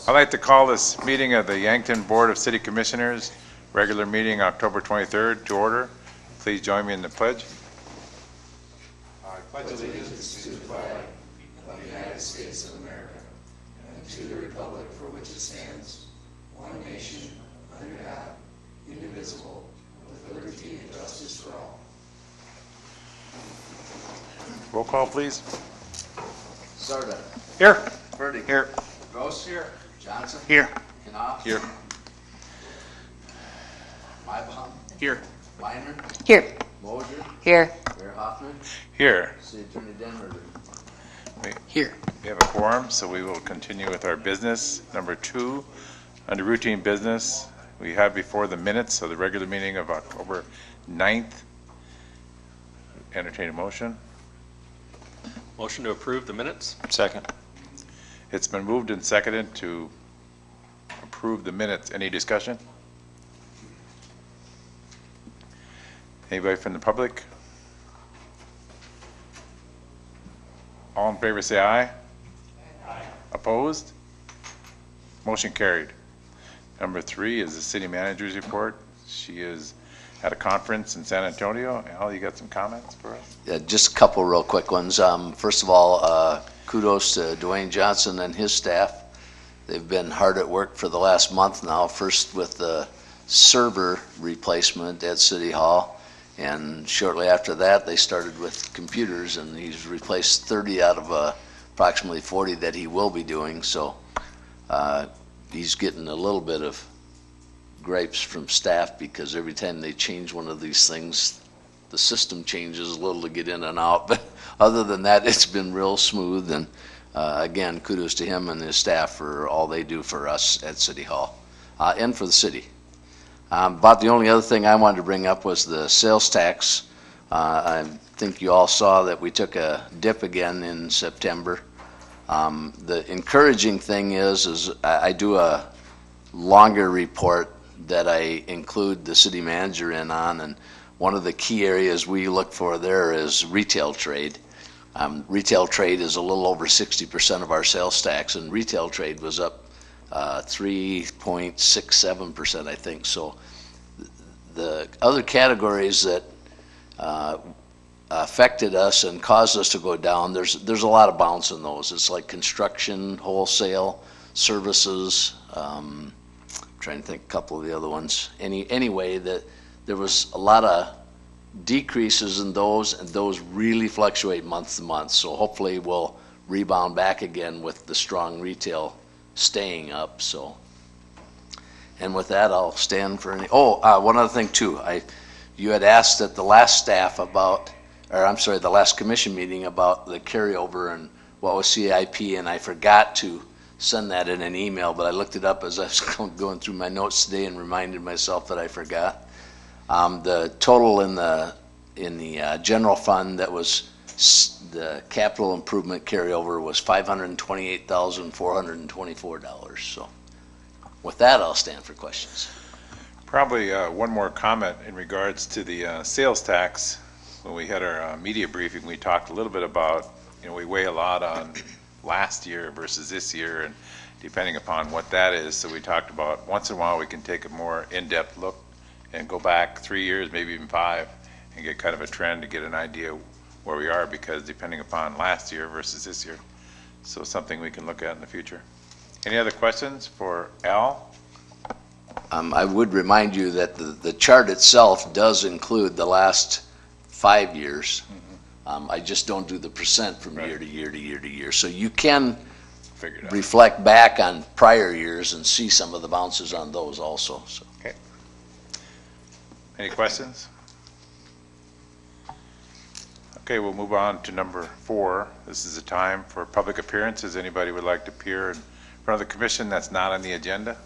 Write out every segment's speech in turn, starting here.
I'd like to call this meeting of the Yankton Board of City Commissioners, regular meeting October 23rd, to order. Please join me in the pledge. I pledge allegiance to the flag of the United States of America and to the republic for which it stands, one nation, under God, indivisible, with liberty and justice for all. Roll call, please. Sarda. Here. Purdy. Here. Gross. Here. Johnson. Here. Knopf. Here. Mybom. Here. Weiner. Here. Mosier. Here. Mayor Hoffman. Here. City Attorney Denver. Here. We have a quorum, so we will continue with our business. Number 2, under routine business, we have before the minutes of the regular meeting of October 9th. Entertain a motion. Motion to approve the minutes? Second. It's been moved and seconded to approve the minutes. Any discussion? Anybody from the public? All in favor say aye. Aye. Opposed? Motion carried. Number 3 is the city manager's report. She is at a conference in San Antonio. Al, you got some comments for us? Yeah, just a couple real quick ones. First of all, kudos to Dwayne Johnson and his staff. They've been hard at work for the last month now, first with the server replacement at City Hall, and shortly after that they started with computers, and he's replaced 30 out of approximately 40 that he will be doing, so he's getting a little bit of gripes from staff because every time they change one of these things, the system changes a little to get in and out, but other than that, it's been real smooth, and again, kudos to him and his staff for all they do for us at City Hall and for the city. About the only other thing I wanted to bring up was the sales tax. I think you all saw that we took a dip again in September. The encouraging thing is I do a longer report that I include the city manager in on, and one of the key areas we look for there is retail trade. Retail trade is a little over 60% of our sales tax, and retail trade was up 3.67%, I think. So the other categories that affected us and caused us to go down, there's a lot of bounce in those. It's like construction, wholesale, services. Trying to think a couple of the other ones. Anyway, that there was a lot of decreases in those, and those really fluctuate month to month. So hopefully we'll rebound back again with the strong retail staying up. So, and with that, I'll stand for any. One other thing too. You had asked at the last the last commission meeting about the carryover and what was CIP, and I forgot to send that in an email, but I looked it up as I was going through my notes today and reminded myself that I forgot. The total in the general fund that was the capital improvement carryover was $528,424. So with that, I'll stand for questions. Probably one more comment in regards to the sales tax. When we had our media briefing, we talked a little bit about, we weigh a lot on last year versus this year, and depending upon what that is. So we talked about once in a while we can take a more in-depth look and go back 3 years, maybe even 5, and get kind of a trend to get an idea where we are, because depending upon last year versus this year. So something we can look at in the future. Any other questions for Al? I would remind you that the chart itself does include the last 5 years. I just don't do the percent from year to year to year to year. So you can reflect back on prior years and see some of the bounces on those also. So. Okay. Any questions? Okay, we'll move on to number 4. This is a time for public appearances. Anybody would like to appear in front of the commission that's not on the agenda?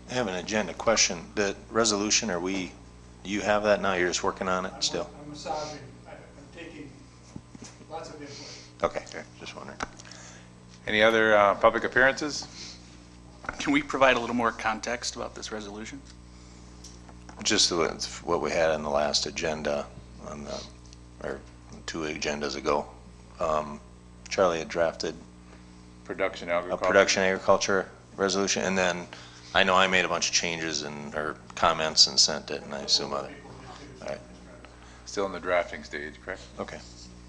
I have an agenda question. The resolution, you have that now? You're just working on it still? I'm massaging. I'm taking lots of input. Okay, just wondering. Any other public appearances? Can we provide a little more context about this resolution? Just what we had on the last agenda, or 2 agendas ago. Charlie had drafted Production a agriculture. production agriculture resolution, and then I know I made a bunch of changes or comments and sent it, and I assume other. Still in the drafting stage, correct? Okay.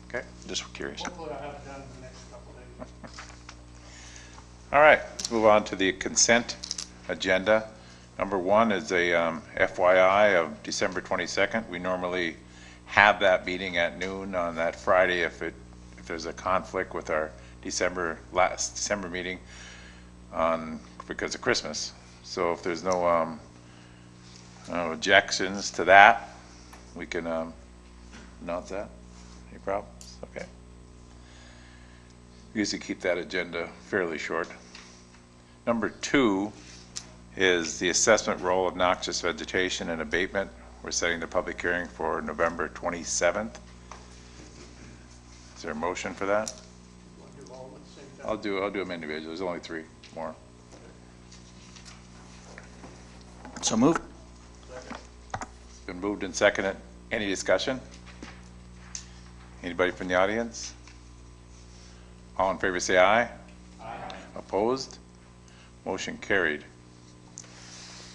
Okay. Just curious. Hopefully I'll have it done in the next couple of days. All right, let's move on to the consent agenda. Number 1 is a FYI of December 22nd. We normally have that meeting at noon on that Friday if there's a conflict with our last December meeting because of Christmas. So if there's no objections to that, we can announce that. Any problems? Okay. We usually keep that agenda fairly short. Number 2 is the assessment role of noxious vegetation and abatement. We're setting the public hearing for November 27th. Is there a motion for that? Want to do all at the same time? I'll do them individually. There's only 3 more. So moved. Been moved and seconded. Any discussion? Anybody from the audience? All in favor say aye. Aye. Opposed? Motion carried.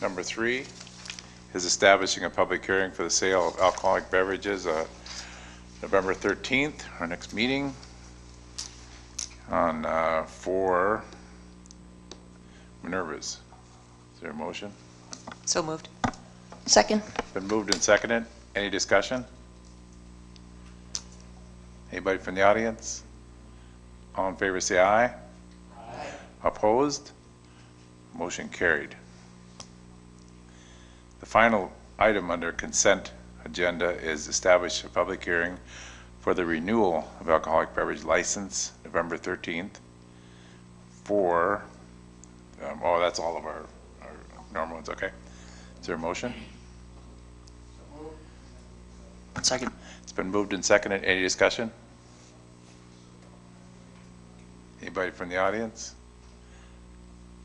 Number 3 is establishing a public hearing for the sale of alcoholic beverages, November 13th, our next meeting, for Minerva's. Is there a motion? So moved. Second. Been moved and seconded. Any discussion? Anybody from the audience? All in favor say aye. Aye. Opposed? Motion carried. The final item under consent agenda is establish a public hearing for the renewal of alcoholic beverage license, November 13th, for, that's all of our normal ones, okay. Is there a motion? Second. It's been moved and seconded. Any discussion? Anybody from the audience?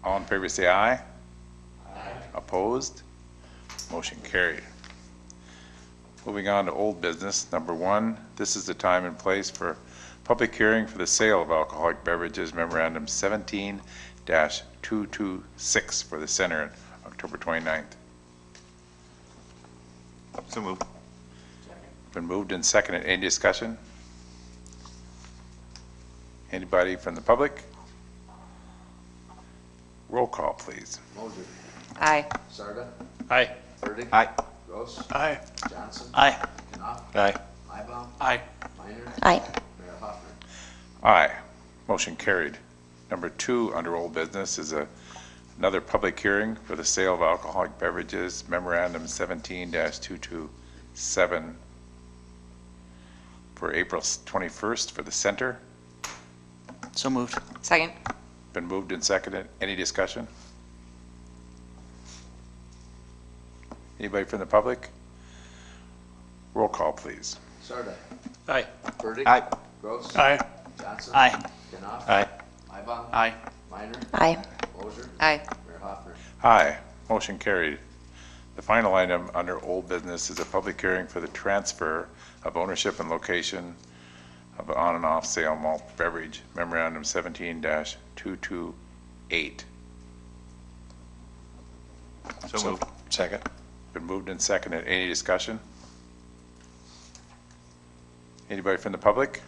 All in favor say aye. Aye. Opposed? Motion carried. Moving on to old business. Number 1, this is the time and place for public hearing for the sale of alcoholic beverages, memorandum 17-226 for the center on October 29th. So moved. Been moved and seconded. Any discussion? Anybody from the public? Roll call, please. Moser. Aye. Sarda. Aye. Burdick. Aye. Gross. Aye. Johnson. Aye. Knopf. Aye. Mybom. Aye. Minor. Aye. Mayor Hoffner. Aye. Motion carried. Number 2 under old business is another public hearing for the sale of alcoholic beverages, memorandum 17-227 for April 21st for the center. So moved. Second. Been moved and seconded. Any discussion? Anybody from the public? Roll call, please. Sarda. Aye. Burdick. Aye. Gross. Aye. Johnson. Aye. Knopf. Aye. Mybom. Aye. Minor. Aye. Moser. Aye. Mayor Hoffner. Aye. Motion carried. The final item under old business is a public hearing for the transfer of ownership and location of an on and off sale malt beverage, memorandum 17-228. So moved. Second. Been moved and seconded. Any discussion? Anybody from the public?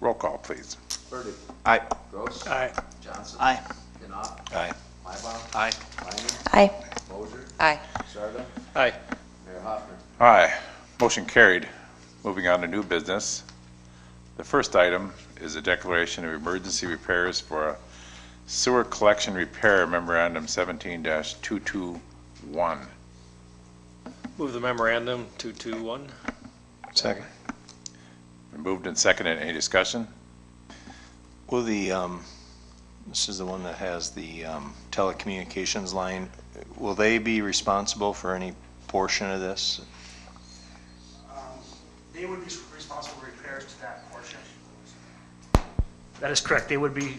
Roll call, please. Burdick. Aye. Gross. Aye. Johnson. Aye. Knopf. Aye. Mybom. Aye. Minor. Aye. Moser. Aye. Sarda. Aye. Mayor Hoffner. Aye. Motion carried. Moving on to new business. The first item is a declaration of emergency repairs for a sewer collection repair, memorandum 17-221. Move the memorandum 221. Second. Been moved and seconded. Any discussion? Will this is the one that has the telecommunications line. Will they be responsible for any portion of this? They would be responsible for repairs to that portion. That is correct. They would be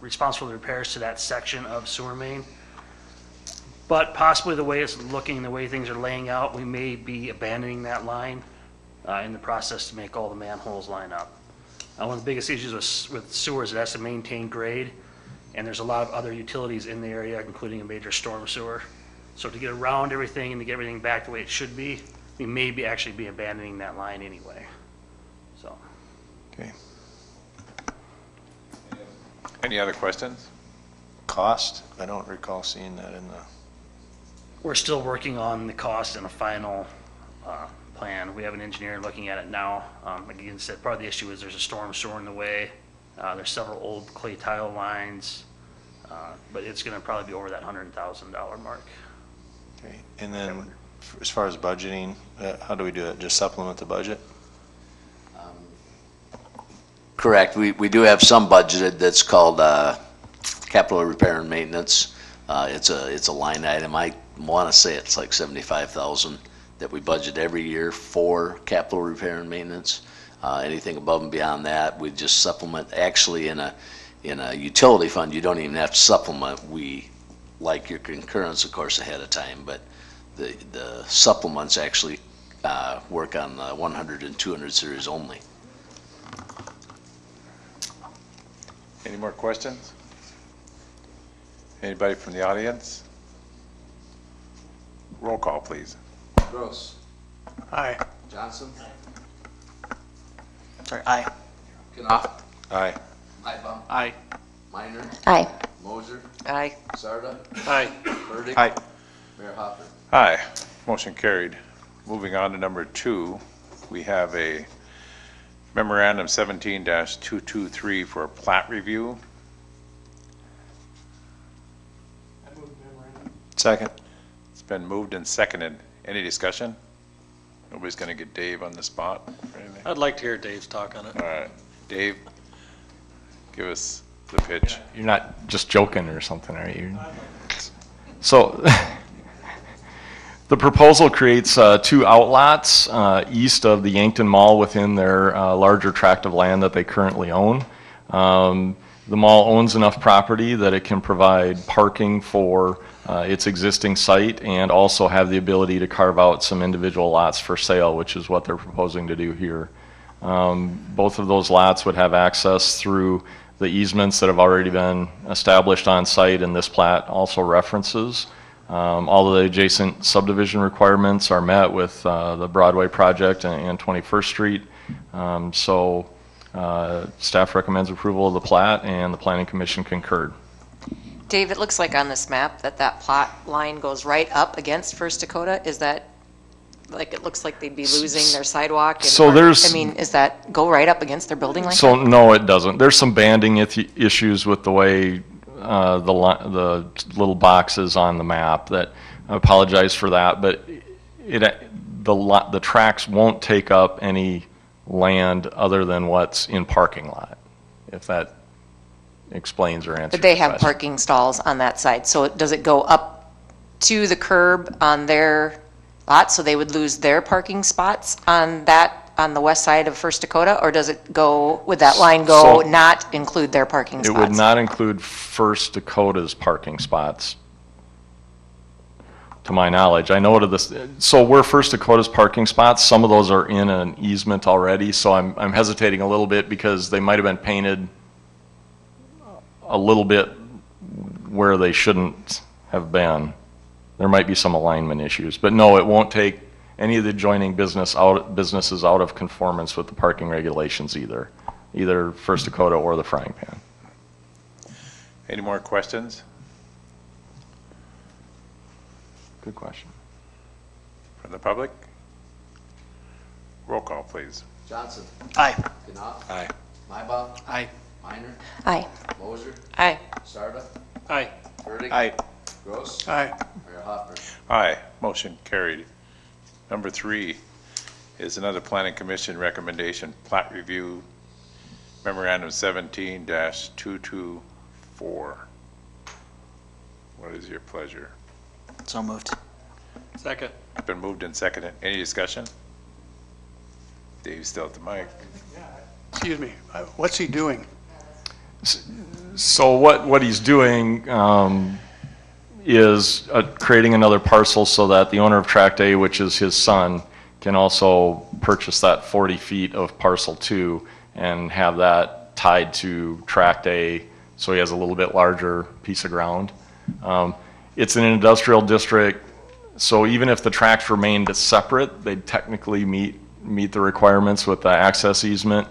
responsible for the repairs to that section of sewer main. But possibly the way it's looking, the way things are laying out, we may be abandoning that line in the process to make all the manholes line up. One of the biggest issues with sewers, it has to maintain grade, and there's a lot of other utilities in the area, including a major storm sewer. So to get around everything and to get everything back the way it should be, we may be actually be abandoning that line anyway. So, Okay. Any other questions? Cost? I don't recall seeing that in the, we're still working on the cost and a final plan. We have an engineer looking at it now. Like you said, part of the issue is there's a storm sewer in the way. There's several old clay tile lines, but it's gonna probably be over that $100,000 mark. okay. And then as far as budgeting, how do we do it? Just supplement the budget? Correct. We do have some budgeted that's called capital repair and maintenance. It's a line item. I want to say it's like 75,000 that we budget every year for capital repair and maintenance. Anything above and beyond that, we just supplement. Actually, in a utility fund, you don't even have to supplement. We like your concurrence, of course, ahead of time, but the supplements actually work on the 100 and 200 series only. Any more questions? Anybody from the audience? Roll call, please. Gross. Aye. Johnson. Sorry, aye. Knopf. Aye. Mybom. Aye. Minor. Aye. Moser. Aye. Sarda. Aye. Burdick. Aye. Mayor Hopper. Aye. Motion carried. Moving on to number 2, we have a memorandum 17-223 for a plat review. I move memorandum. Second? It's been moved and seconded. Any discussion? Nobody's going to get Dave on the spot or anything? I'd like to hear Dave's talk on it. All right. Dave, give us the pitch. You're not just joking or something, are you? So, the proposal creates 2 outlots east of the Yankton Mall within their larger tract of land that they currently own. The mall owns enough property that it can provide parking for its existing site and also have the ability to carve out some individual lots for sale, which is what they're proposing to do here. Both of those lots would have access through the easements that have already been established on site, and this plat also references. All of the adjacent subdivision requirements are met with the Broadway project and 21st Street. Staff recommends approval of the plat, and the Planning Commission concurred. Dave, it looks like on this map that plot line goes right up against First Dakota. Is that, like, it looks like they'd be losing their sidewalk? And, So there's- I mean, is that go right up against their building like So that? no, it doesn't. There's some banding issues with the way the little boxes on the map. That I apologize for that, but the tracks won't take up any land other than what's in parking lot, if that explains or answers. But they your have question. parking stalls on that side, so does it go up to the curb on their lot, so they would lose their parking spots on the west side of First Dakota, or does it go, would that line go So- not include their parking It spots? would not include First Dakota's parking spots, to my knowledge. I know to this, so where First Dakota's parking spots, some of those are in an easement already, so I'm hesitating a little bit because they might have been painted a little bit where they shouldn't have been. There might be some alignment issues, but no, it won't take any of the adjoining businesses out of conformance with the parking regulations either First Dakota or the Frying Pan. Any more questions Good question. from the public? Roll call, please. Johnson. Aye. Knopf. Aye. Mybom. Aye. Minor. Aye. Moser. Aye. Sarda. Aye. Burdick. Aye. Gross. Aye. Mayor Hopper. Aye, motion carried. Number 3 is another Planning Commission recommendation, plat review memorandum 17-224. What is your pleasure? So moved. Second. Been moved and seconded. Any discussion? Dave's still at the mic. Excuse me, what's he doing? So what he's doing, is creating another parcel so that the owner of Tract A, which is his son, can also purchase that 40 feet of parcel 2 and have that tied to Tract A, so he has a little bit larger piece of ground. It's an industrial district, so even if the tracts remained separate, they'd technically meet the requirements with the access easement.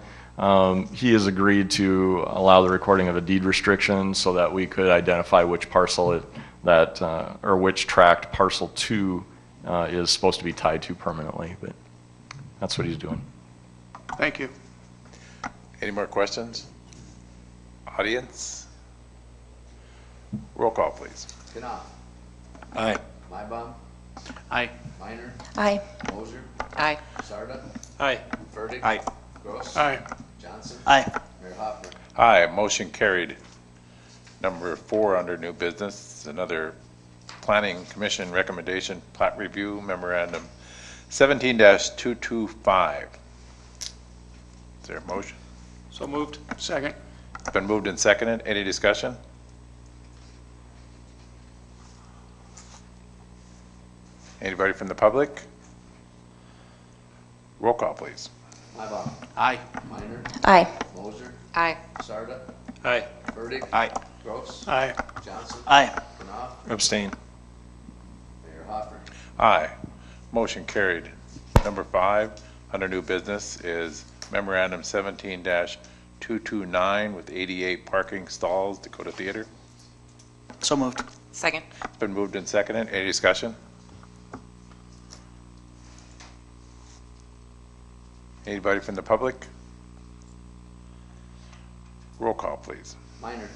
He has agreed to allow the recording of a deed restriction so that we could identify which parcel or which tract parcel 2 is supposed to be tied to permanently, but that's what he's doing. Thank you. Any more questions? Audience? Roll call, please. Knopf. Aye. Mybom. Aye. Minor. Aye. Moser. Aye. Sarda. Aye. Fertig. Aye. Gross. Aye. Johnson. Aye. Mayor Hoffner. Aye, motion carried. Number 4 under new business, another Planning Commission recommendation, plat review memorandum 17-225. Is there a motion? So moved. Second. It's been moved and seconded. Any discussion? Anybody from the public? Roll call, please. Mybom. Aye. Minor. Aye. Moser. Aye. Sarda. Aye. Fertig. Aye. Gross. Aye. Johnson. Aye. Knopf. Abstain. Mayor Hoffner. Aye. Motion carried. Number 5 under new business is memorandum 17-229 with 88 parking stalls, Dakota Theater. So moved. Second. It's been moved and seconded. Any discussion? Anybody from the public? Roll call, please. Minor.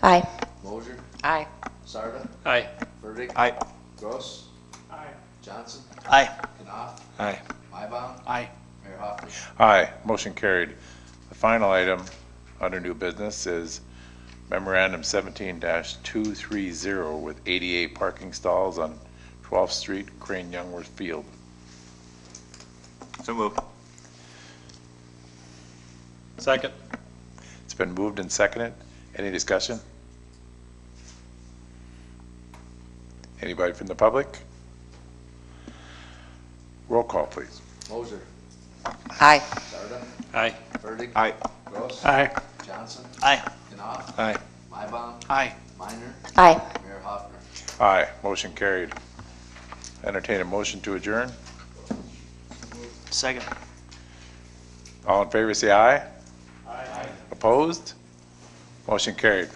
Aye. Moser. Aye. Sarda. Aye. Fertig. Aye. Gross. Aye. Johnson. Aye. Knopf. Aye. Mybom. Aye. Mayor Hoffner. Aye, motion carried. The final item under new business is memorandum 17-230 with 88 parking stalls on 12th Street, Crane Youngworth Field. So moved. Second. It's been moved and seconded. Any discussion? Anybody from the public? Roll call, please. Moser. Aye. Sarda. Aye. Fertig. Aye. Gross. Aye. Johnson. Aye. Knopf. Aye. Mybom. Aye. Minor. Aye. Mayor Hoffner. Aye, motion carried. Entertain a motion to adjourn. Second. All in favor, say aye. Aye. Opposed? Motion carried.